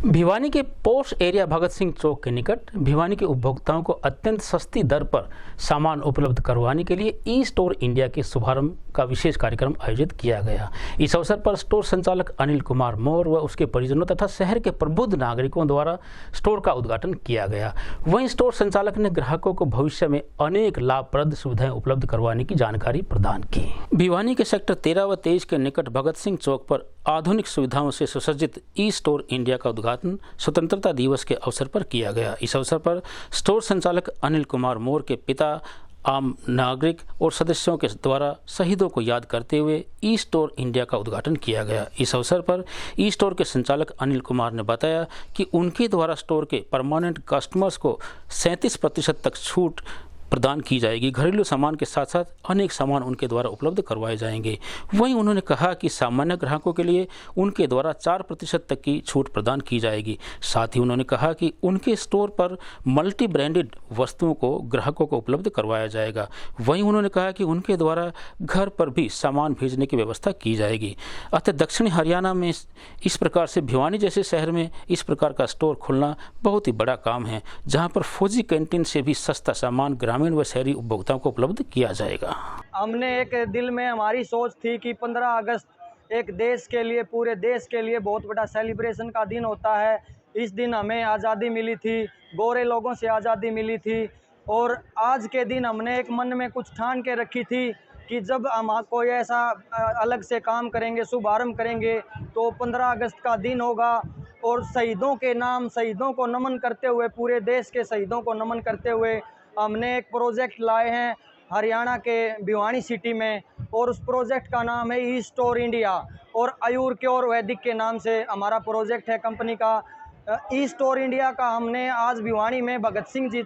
भिवानी के पोश एरिया भगत सिंह चौक के निकट भिवानी के उपभोक्ताओं को अत्यंत सस्ती दर पर सामान उपलब्ध करवाने के लिए ई स्टोर इंडिया के शुभारंभ का विशेष कार्यक्रम आयोजित किया गया। इस अवसर पर स्टोर संचालक अनिल कुमार मौर्य व उसके परिजनों तथा शहर के प्रबुद्ध नागरिकों द्वारा स्टोर का उद्घाटन किया गया। वहीं स्टोर संचालक ने ग्राहकों को भविष्य में अनेक लाभप्रद सुविधाएं उपलब्ध करवाने की जानकारी प्रदान की। भिवानी के सेक्टर 13 व 23 के निकट भगत सिंह चौक पर आधुनिक सुविधाओं से सुसज्जित ई स्टोर इंडिया का उद्घाटन स्वतंत्रता दिवस के अवसर पर किया गया। इस अवसर पर स्टोर संचालक अनिल कुमार मौर्य के पिता, आम नागरिक और सदस्यों के द्वारा शहीदों को याद करते हुए ई स्टोर इंडिया का उद्घाटन किया गया। इस अवसर पर ई स्टोर के संचालक अनिल कुमार ने बताया कि उनके द्वारा स्टोर के परमानेंट कस्टमर्स को 37% तक छूट प्रदान की जाएगी। घरेलू सामान के साथ साथ अनेक सामान उनके द्वारा उपलब्ध करवाए जाएंगे। वहीं उन्होंने कहा कि सामान्य ग्राहकों के लिए उनके द्वारा 4% तक की छूट प्रदान की जाएगी। साथ ही उन्होंने कहा कि उनके स्टोर पर मल्टी ब्रांडेड वस्तुओं को ग्राहकों को उपलब्ध करवाया जाएगा। वहीं उन्होंने कहा कि उनके द्वारा घर पर भी सामान भेजने की व्यवस्था की जाएगी। अतः दक्षिणी हरियाणा में इस प्रकार से भिवानी जैसे शहर में इस प्रकार का स्टोर खुलना बहुत ही बड़ा काम है, जहाँ पर फौजी कैंटीन से भी सस्ता सामान ग्रामीण व शहरी उपभोक्ताओं को उपलब्ध किया जाएगा। हमने एक दिल में हमारी सोच थी कि 15 अगस्त एक देश के लिए, पूरे देश के लिए बहुत बड़ा सेलिब्रेशन का दिन होता है। इस दिन हमें आज़ादी मिली थी, गोरे लोगों से आज़ादी मिली थी। और आज के दिन हमने एक मन में कुछ ठान के रखी थी कि जब हम कोई ऐसा अलग से काम करेंगे, शुभारंभ करेंगे, तो 15 अगस्त का दिन होगा। और शहीदों के नाम, शहीदों को नमन करते हुए, पूरे देश के शहीदों को नमन करते हुए हमने एक प्रोजेक्ट लाए हैं हरियाणा के भिवानी सिटी में। और उस प्रोजेक्ट का नाम है ई स्टोर इंडिया और आयुर क्योर वैदिक के नाम से हमारा प्रोजेक्ट है कंपनी का। ई स्टोर इंडिया का हमने आज भिवानी में भगत सिंह जी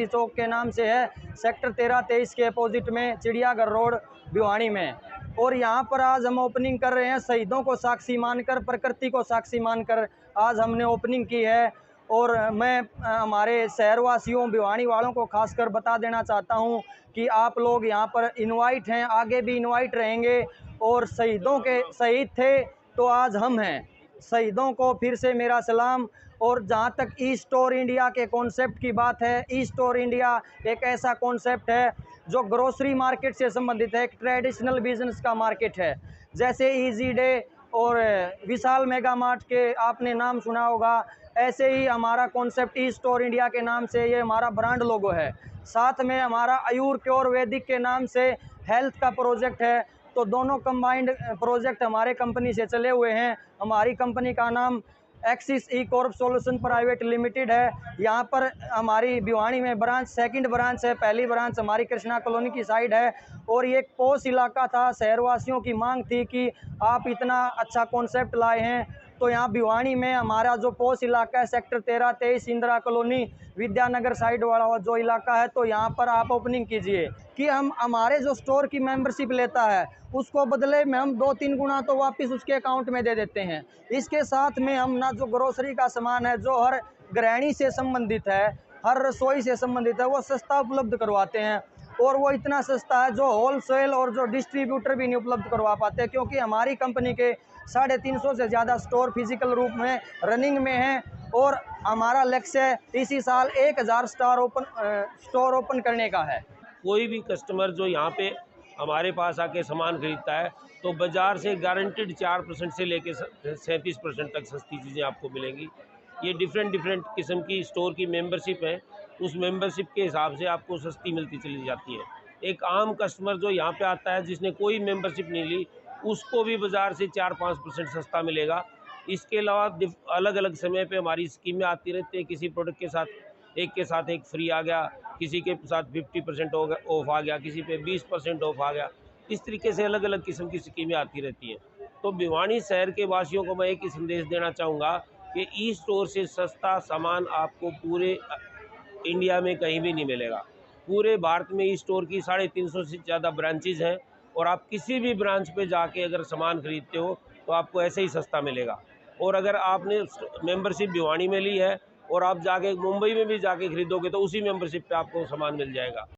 चौक के नाम से है, सेक्टर 13-23 के अपोजिट में, चिड़ियाघर रोड, भिवानी में। और यहाँ पर आज हम ओपनिंग कर रहे हैं शहीदों को साक्षी मानकर, प्रकृति को साक्षी मानकर आज हमने ओपनिंग की है। और मैं हमारे शहरवासियों, भिवानी वालों को खासकर बता देना चाहता हूं कि आप लोग यहां पर इनवाइट हैं, आगे भी इनवाइट रहेंगे। और शहीदों के शहीद थे तो आज हम हैं। शहीदों को फिर से मेरा सलाम। और जहां तक ई स्टोर इंडिया के कॉन्सेप्ट की बात है, ई स्टोर इंडिया एक ऐसा कॉन्सेप्ट है जो ग्रोसरी मार्केट से संबंधित है, एक ट्रेडिशनल बिजनेस का मार्केट है। जैसे ईजी डे और विशाल मेगा मार्ट के आपने नाम सुना होगा, ऐसे ही हमारा कॉन्सेप्ट ई स्टोर इंडिया के नाम से ये हमारा ब्रांड लोगो है। साथ में हमारा आयुर क्योर वैदिक के नाम से हेल्थ का प्रोजेक्ट है। तो दोनों कंबाइंड प्रोजेक्ट हमारे कंपनी से चले हुए हैं। हमारी कंपनी का नाम एक्सिस ई कॉर्प सॉल्यूशन प्राइवेट लिमिटेड है। यहाँ पर हमारी भिवानी में ब्रांच, सेकंड ब्रांच है। पहली ब्रांच हमारी कृष्णा कॉलोनी की साइड है। और ये एक पोश इलाका था, शहरवासियों की मांग थी कि आप इतना अच्छा कॉन्सेप्ट लाए हैं, तो यहाँ भिवानी में हमारा जो पोश इलाका है, sector 13-23 Indira colony, Vidyanagar side वाला जो इलाका है, तो यहाँ पर आप ओपनिंग कीजिए कि हम हमारे जो स्टोर की मेंबरशिप लेता है उसको बदले में हम 2-3 गुना तो वापस उसके अकाउंट में दे देते हैं। इसके साथ में हम ना जो ग्रोसरी का सामान है, जो हर गृहिणी से संबंधित है, हर रसोई से संबंधित है, वो सस्ता उपलब्ध करवाते हैं। और वो इतना सस्ता है जो होलसेल और जो डिस्ट्रीब्यूटर भी नहीं उपलब्ध करवा पाते, क्योंकि हमारी कंपनी के 350 से ज़्यादा स्टोर फिजिकल रूप में रनिंग में हैं। और हमारा लक्ष्य इसी साल 1000 स्टोर ओपन करने का है। कोई भी कस्टमर जो यहाँ पे हमारे पास आके सामान खरीदता है तो बाज़ार से गारंटेड 4% से लेके 37% तक सस्ती चीज़ें आपको मिलेंगी। ये डिफरेंट किस्म की स्टोर की मेंबरशिप है, उस मेंबरशिप के हिसाब से आपको सस्ती मिलती चली जाती है। एक आम कस्टमर जो यहाँ पे आता है जिसने कोई मेंबरशिप नहीं ली, उसको भी बाज़ार से 4-5% सस्ता मिलेगा। इसके अलावा अलग अलग समय पे हमारी स्कीमें आती रहती है। किसी प्रोडक्ट के साथ एक फ्री आ गया, किसी के साथ 50% ऑफ आ गया, किसी पे 20% ऑफ आ गया। इस तरीके से अलग अलग किस्म की स्कीमें आती रहती हैं। तो भिवानी शहर के वासियों को मैं एक ही संदेश देना चाहूँगा कि ई स्टोर से सस्ता सामान आपको पूरे इंडिया में कहीं भी नहीं मिलेगा। पूरे भारत में ई स्टोर की 350 से ज़्यादा ब्रांचेज़ हैं और आप किसी भी ब्रांच पे जाके अगर सामान खरीदते हो तो आपको ऐसे ही सस्ता मिलेगा। और अगर आपने मेंबरशिप भिवानी में ली है और आप जाके मुंबई में भी जाके खरीदोगे तो उसी मेंबरशिप पे आपको सामान मिल जाएगा।